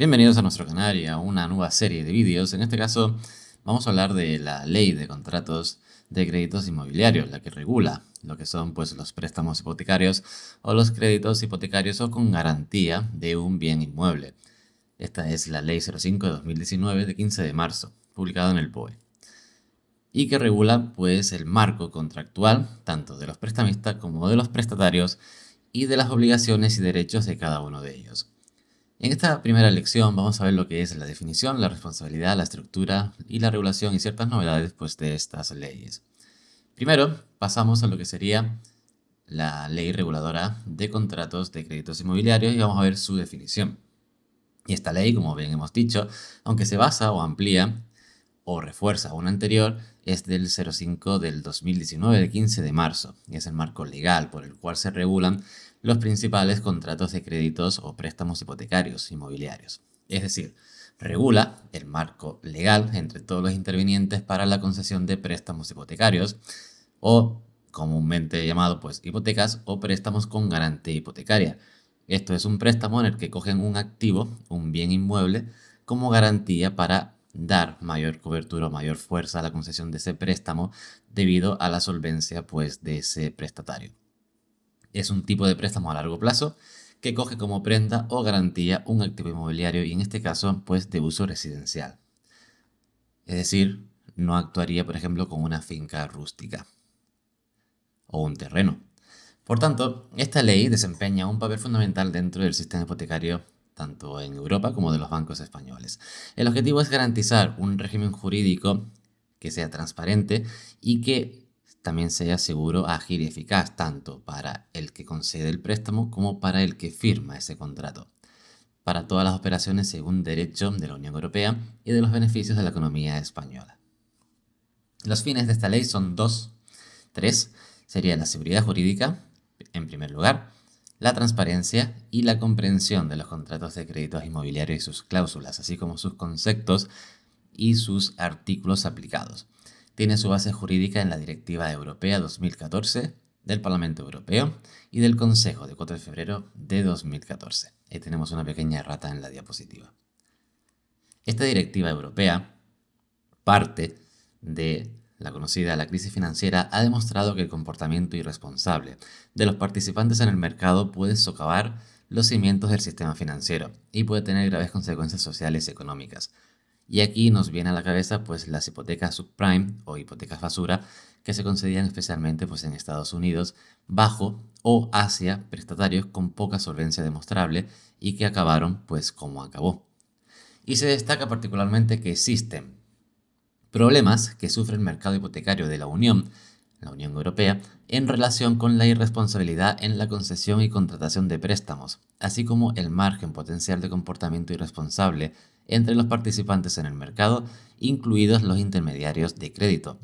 Bienvenidos a nuestro canal y a una nueva serie de vídeos. En este caso vamos a hablar de la ley de contratos de créditos inmobiliarios, la que regula lo que son pues los préstamos hipotecarios o los créditos hipotecarios o con garantía de un bien inmueble. Esta es la ley 05 de 2019 de 15 de marzo, publicada en el BOE, y que regula pues el marco contractual tanto de los prestamistas como de los prestatarios y de las obligaciones y derechos de cada uno de ellos. En esta primera lección vamos a ver lo que es la definición, la responsabilidad, la estructura y la regulación y ciertas novedades pues, de estas leyes. Primero pasamos a lo que sería la ley reguladora de contratos de créditos inmobiliarios y vamos a ver su definición. Y esta ley, como bien hemos dicho, aunque se basa o amplía o refuerza una anterior, es del 05 del 2019, del 15 de marzo, y es el marco legal por el cual se regulan los principales contratos de créditos o préstamos hipotecarios inmobiliarios. Es decir, regula el marco legal entre todos los intervinientes para la concesión de préstamos hipotecarios o comúnmente llamado pues hipotecas o préstamos con garantía hipotecaria. Esto es un préstamo en el que cogen un activo, un bien inmueble, como garantía para dar mayor cobertura o mayor fuerza a la concesión de ese préstamo debido a la solvencia pues, de ese prestatario. Es un tipo de préstamo a largo plazo que coge como prenda o garantía un activo inmobiliario y en este caso pues de uso residencial. Es decir, no actuaría por ejemplo con una finca rústica o un terreno. Por tanto, esta ley desempeña un papel fundamental dentro del sistema hipotecario tanto en Europa como de los bancos españoles. El objetivo es garantizar un régimen jurídico que sea transparente y que también sea seguro, ágil y eficaz tanto para el que concede el préstamo como para el que firma ese contrato, para todas las operaciones según derecho de la Unión Europea y de los beneficios de la economía española. Los fines de esta ley son tres. Sería la seguridad jurídica, en primer lugar, la transparencia y la comprensión de los contratos de créditos inmobiliarios y sus cláusulas, así como sus conceptos y sus artículos aplicados. Tiene su base jurídica en la Directiva Europea 2014 del Parlamento Europeo y del Consejo de 4 de febrero de 2014. Ahí tenemos una pequeña errata en la diapositiva. Esta directiva europea parte de la crisis financiera ha demostrado que el comportamiento irresponsable de los participantes en el mercado puede socavar los cimientos del sistema financiero y puede tener graves consecuencias sociales y económicas. Y aquí nos viene a la cabeza pues las hipotecas subprime o hipotecas basura que se concedían especialmente pues en Estados Unidos bajo o hacia prestatarios con poca solvencia demostrable y que acabaron pues como acabó. Y se destaca particularmente que existen problemas que sufre el mercado hipotecario de la Unión Europea, en relación con la irresponsabilidad en la concesión y contratación de préstamos, así como el margen potencial de comportamiento irresponsable entre los participantes en el mercado, incluidos los intermediarios de crédito.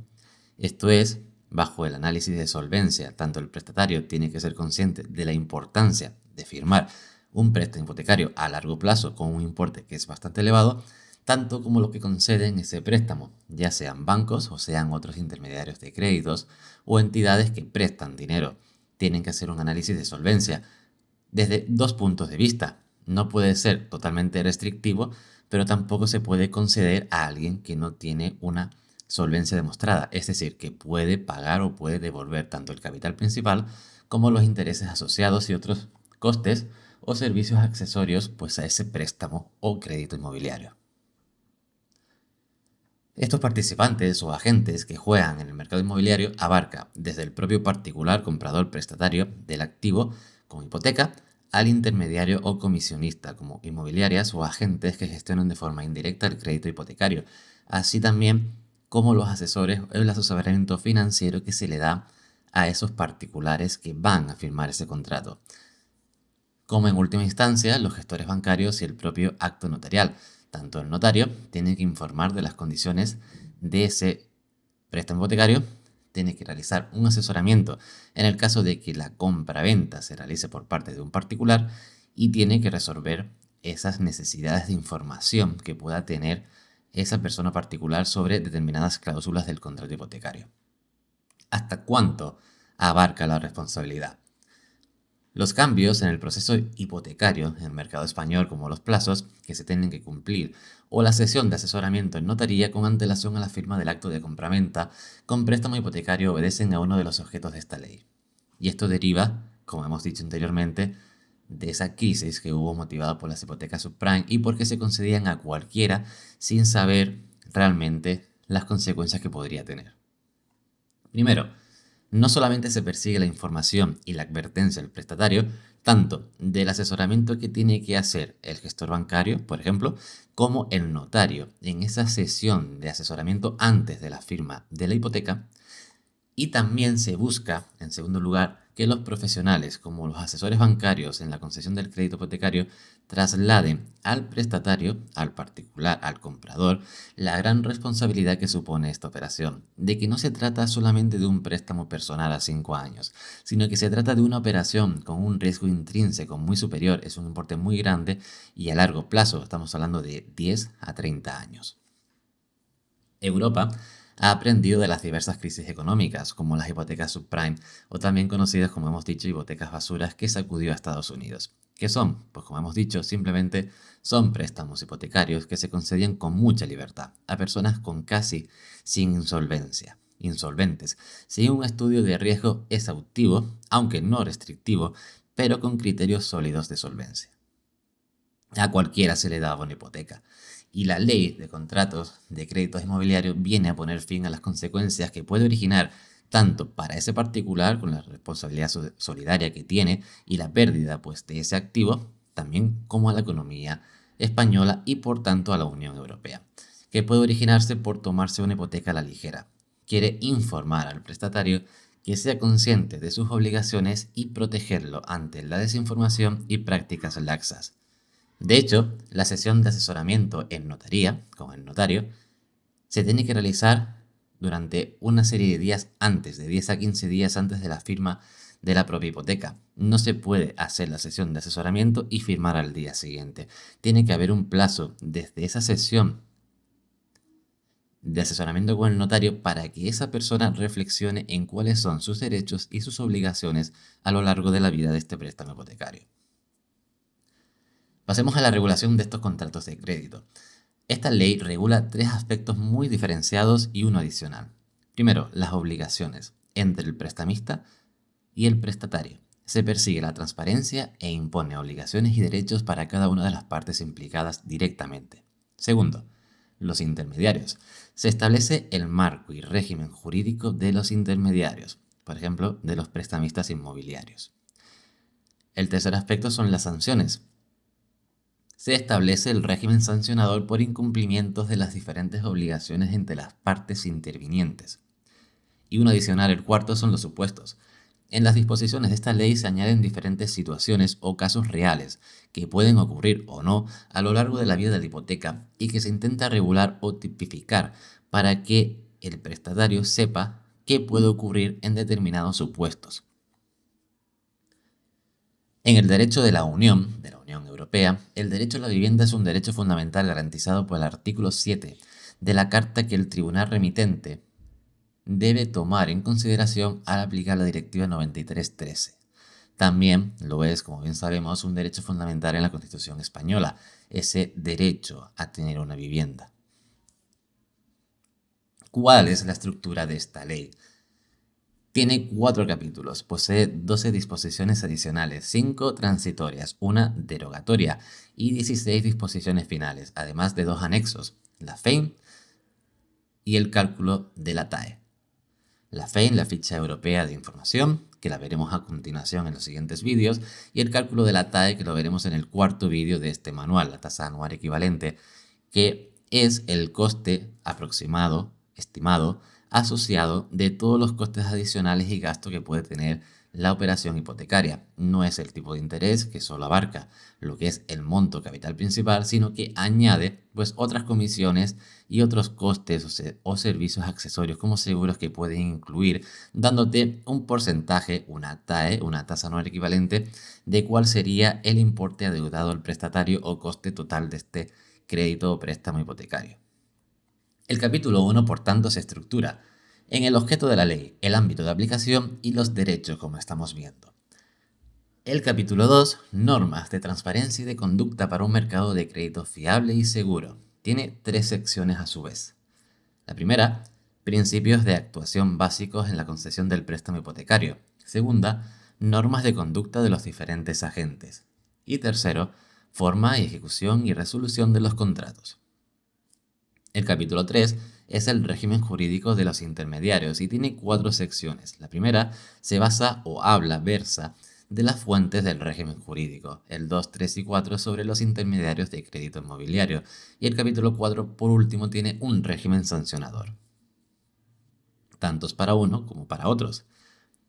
Esto es, bajo el análisis de solvencia, tanto el prestatario tiene que ser consciente de la importancia de firmar un préstamo hipotecario a largo plazo con un importe que es bastante elevado, tanto como los que conceden ese préstamo, ya sean bancos o sean otros intermediarios de créditos o entidades que prestan dinero. Tienen que hacer un análisis de solvencia desde dos puntos de vista. No puede ser totalmente restrictivo, pero tampoco se puede conceder a alguien que no tiene una solvencia demostrada, es decir, que puede pagar o puede devolver tanto el capital principal como los intereses asociados y otros costes o servicios accesorios pues a ese préstamo o crédito inmobiliario. Estos participantes o agentes que juegan en el mercado inmobiliario abarca desde el propio particular comprador prestatario del activo como hipoteca al intermediario o comisionista como inmobiliarias o agentes que gestionan de forma indirecta el crédito hipotecario, así también como los asesores o el asesoramiento financiero que se le da a esos particulares que van a firmar ese contrato, como en última instancia los gestores bancarios y el propio acto notarial. Tanto el notario tiene que informar de las condiciones de ese préstamo hipotecario, tiene que realizar un asesoramiento en el caso de que la compra-venta se realice por parte de un particular y tiene que resolver esas necesidades de información que pueda tener esa persona particular sobre determinadas cláusulas del contrato hipotecario. ¿Hasta cuánto abarca la responsabilidad? Los cambios en el proceso hipotecario en el mercado español, como los plazos que se tienen que cumplir, o la sesión de asesoramiento en notaría con antelación a la firma del acto de compraventa con préstamo hipotecario, obedecen a uno de los objetos de esta ley. Y esto deriva, como hemos dicho anteriormente, de esa crisis que hubo motivada por las hipotecas subprime y porque se concedían a cualquiera sin saber realmente las consecuencias que podría tener. Primero, no solamente se persigue la información y la advertencia del prestatario, tanto del asesoramiento que tiene que hacer el gestor bancario, por ejemplo, como el notario en esa sesión de asesoramiento antes de la firma de la hipoteca, y también se busca, en segundo lugar, que los profesionales, como los asesores bancarios en la concesión del crédito hipotecario, trasladen al prestatario, al particular, al comprador, la gran responsabilidad que supone esta operación, de que no se trata solamente de un préstamo personal a 5 años, sino que se trata de una operación con un riesgo intrínseco muy superior, es un importe muy grande y a largo plazo, estamos hablando de 10 a 30 años. Europa ha aprendido de las diversas crisis económicas, como las hipotecas subprime, o también conocidas como hemos dicho hipotecas basuras que sacudió a Estados Unidos. ¿Qué son? Pues como hemos dicho, simplemente son préstamos hipotecarios que se concedían con mucha libertad a personas con casi sin insolventes, sin un estudio de riesgo exhaustivo, aunque no restrictivo, pero con criterios sólidos de solvencia. A cualquiera se le daba una hipoteca. Y la ley de contratos de créditos inmobiliarios viene a poner fin a las consecuencias que puede originar tanto para ese particular con la responsabilidad solidaria que tiene y la pérdida pues, de ese activo, también como a la economía española y por tanto a la Unión Europea, que puede originarse por tomarse una hipoteca a la ligera. Quiere informar al prestatario que sea consciente de sus obligaciones y protegerlo ante la desinformación y prácticas laxas. De hecho, la sesión de asesoramiento en notaría, con el notario, se tiene que realizar durante una serie de días antes, de 10 a 15 días antes de la firma de la propia hipoteca. No se puede hacer la sesión de asesoramiento y firmar al día siguiente. Tiene que haber un plazo desde esa sesión de asesoramiento con el notario para que esa persona reflexione en cuáles son sus derechos y sus obligaciones a lo largo de la vida de este préstamo hipotecario. Pasemos a la regulación de estos contratos de crédito. Esta ley regula tres aspectos muy diferenciados y uno adicional. Primero, las obligaciones entre el prestamista y el prestatario. Se persigue la transparencia e impone obligaciones y derechos para cada una de las partes implicadas directamente. Segundo, los intermediarios. Se establece el marco y régimen jurídico de los intermediarios, por ejemplo, de los prestamistas inmobiliarios. El tercer aspecto son las sanciones. Se establece el régimen sancionador por incumplimientos de las diferentes obligaciones entre las partes intervinientes. Y uno adicional, el cuarto, son los supuestos. En las disposiciones de esta ley se añaden diferentes situaciones o casos reales que pueden ocurrir o no a lo largo de la vida de la hipoteca y que se intenta regular o tipificar para que el prestatario sepa qué puede ocurrir en determinados supuestos. En el derecho de la Unión Europea, el derecho a la vivienda es un derecho fundamental garantizado por el artículo 7 de la Carta que el Tribunal remitente debe tomar en consideración al aplicar la Directiva 93/13. También lo es, como bien sabemos, un derecho fundamental en la Constitución española, ese derecho a tener una vivienda. ¿Cuál es la estructura de esta ley? Tiene 4 capítulos, posee 12 disposiciones adicionales, 5 transitorias, 1 derogatoria y 16 disposiciones finales, además de 2 anexos, la FEIN y el cálculo de la TAE. La FEIN, la ficha europea de información, que la veremos a continuación en los siguientes vídeos, y el cálculo de la TAE, que lo veremos en el cuarto vídeo de este manual, la tasa anual equivalente, que es el coste aproximado, estimado, asociado de todos los costes adicionales y gastos que puede tener la operación hipotecaria. No es el tipo de interés que solo abarca lo que es el monto capital principal, sino que añade pues otras comisiones y otros costes o servicios accesorios como seguros que pueden incluir, dándote un porcentaje, una TAE, una tasa anual equivalente, de cuál sería el importe adeudado al prestatario o coste total de este crédito o préstamo hipotecario. El capítulo 1, por tanto, se estructura en el objeto de la ley, el ámbito de aplicación y los derechos, como estamos viendo. El capítulo 2, normas de transparencia y de conducta para un mercado de crédito fiable y seguro. Tiene 3 secciones a su vez. La primera, principios de actuación básicos en la concesión del préstamo hipotecario. Segunda, normas de conducta de los diferentes agentes. Y tercero, forma y ejecución y resolución de los contratos. El capítulo 3 es el régimen jurídico de los intermediarios y tiene 4 secciones. La primera se versa de las fuentes del régimen jurídico. El 2, 3 y 4 sobre los intermediarios de crédito inmobiliario. Y el capítulo 4, por último, tiene un régimen sancionador, tantos para uno como para otros.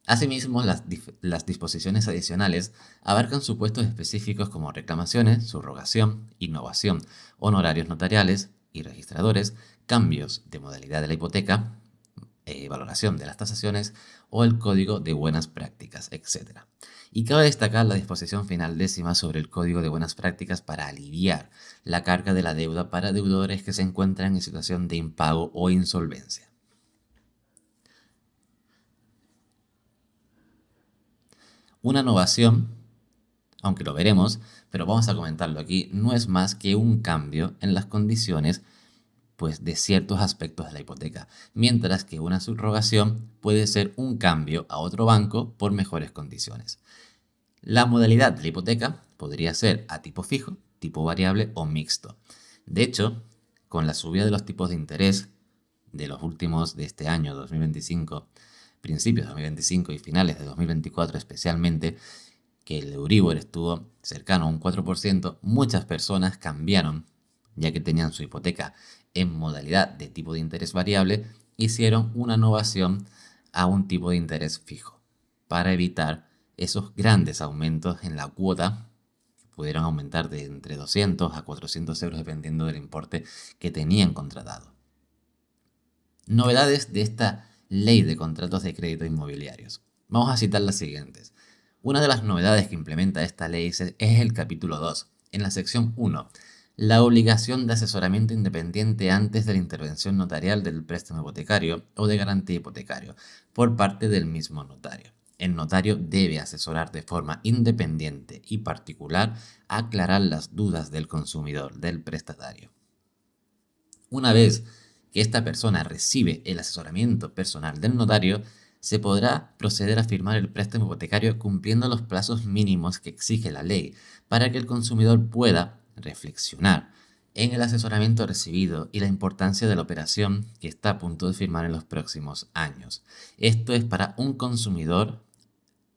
Asimismo, las disposiciones adicionales abarcan supuestos específicos como reclamaciones, subrogación, innovación, honorarios notariales y registradores, cambios de modalidad de la hipoteca, valoración de las tasaciones o el código de buenas prácticas, etc. Y cabe destacar la disposición final 10ª sobre el código de buenas prácticas para aliviar la carga de la deuda para deudores que se encuentran en situación de impago o insolvencia. Una innovación, aunque lo veremos, pero vamos a comentarlo aquí, no es más que un cambio en las condiciones pues, de ciertos aspectos de la hipoteca, mientras que una subrogación puede ser un cambio a otro banco por mejores condiciones. La modalidad de la hipoteca podría ser a tipo fijo, tipo variable o mixto. De hecho, con la subida de los tipos de interés de los últimos de este año 2025, principios de 2025 y finales de 2024 especialmente, que el Euribor estuvo cercano a un 4%, muchas personas cambiaron, ya que tenían su hipoteca en modalidad de tipo de interés variable, hicieron una innovación a un tipo de interés fijo, para evitar esos grandes aumentos en la cuota, que pudieron aumentar de entre 200 a 400 euros dependiendo del importe que tenían contratado. Novedades de esta ley de contratos de crédito inmobiliarios. Vamos a citar las siguientes. Una de las novedades que implementa esta ley es el capítulo 2. En la sección 1, la obligación de asesoramiento independiente antes de la intervención notarial del préstamo hipotecario o de garantía hipotecario por parte del mismo notario. El notario debe asesorar de forma independiente y particular, aclarar las dudas del consumidor, del prestatario. Una vez que esta persona recibe el asesoramiento personal del notario, se podrá proceder a firmar el préstamo hipotecario cumpliendo los plazos mínimos que exige la ley para que el consumidor pueda reflexionar en el asesoramiento recibido y la importancia de la operación que está a punto de firmar en los próximos años. Esto es para un consumidor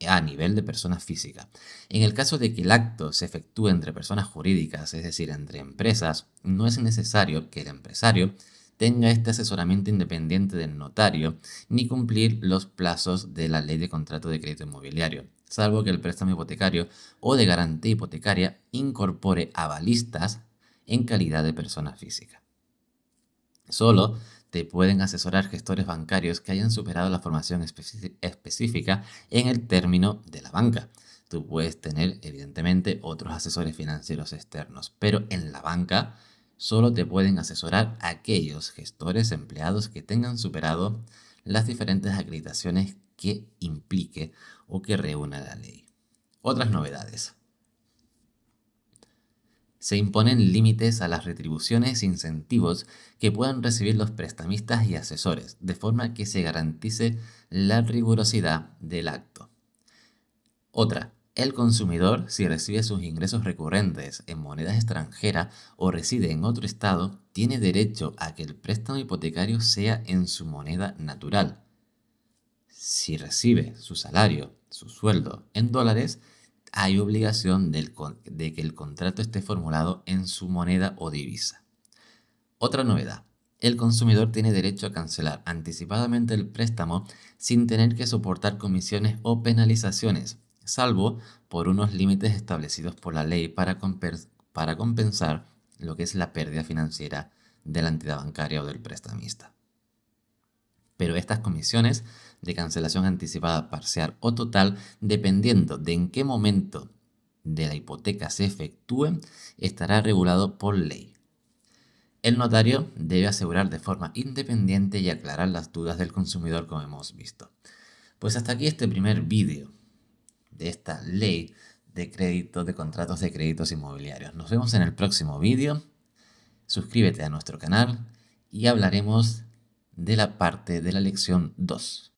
a nivel de persona física. En el caso de que el acto se efectúe entre personas jurídicas, es decir, entre empresas, no es necesario que el empresario tenga este asesoramiento independiente del notario ni cumplir los plazos de la ley de contrato de crédito inmobiliario, salvo que el préstamo hipotecario o de garantía hipotecaria incorpore avalistas en calidad de persona física. Solo te pueden asesorar gestores bancarios que hayan superado la formación específica en el término de la banca. Tú puedes tener, evidentemente, otros asesores financieros externos, pero en la banca solo te pueden asesorar aquellos gestores empleados que tengan superado las diferentes acreditaciones que implique o que reúna la ley. Otras novedades. Se imponen límites a las retribuciones e incentivos que puedan recibir los prestamistas y asesores, de forma que se garantice la rigurosidad del acto. Otra, el consumidor, si recibe sus ingresos recurrentes en moneda extranjera o reside en otro estado, tiene derecho a que el préstamo hipotecario sea en su moneda natural. Si recibe su salario, su sueldo en dólares, hay obligación de que el contrato esté formulado en su moneda o divisa. Otra novedad. El consumidor tiene derecho a cancelar anticipadamente el préstamo sin tener que soportar comisiones o penalizaciones, salvo por unos límites establecidos por la ley para compensar lo que es la pérdida financiera de la entidad bancaria o del prestamista. Pero estas comisiones de cancelación anticipada parcial o total, dependiendo de en qué momento de la hipoteca se efectúen, estará regulado por ley. El notario debe asegurar de forma independiente y aclarar las dudas del consumidor, como hemos visto. Pues hasta aquí este primer vídeo de esta ley de crédito, de contratos de créditos inmobiliarios. Nos vemos en el próximo vídeo. Suscríbete a nuestro canal y hablaremos de la parte de la lección 2.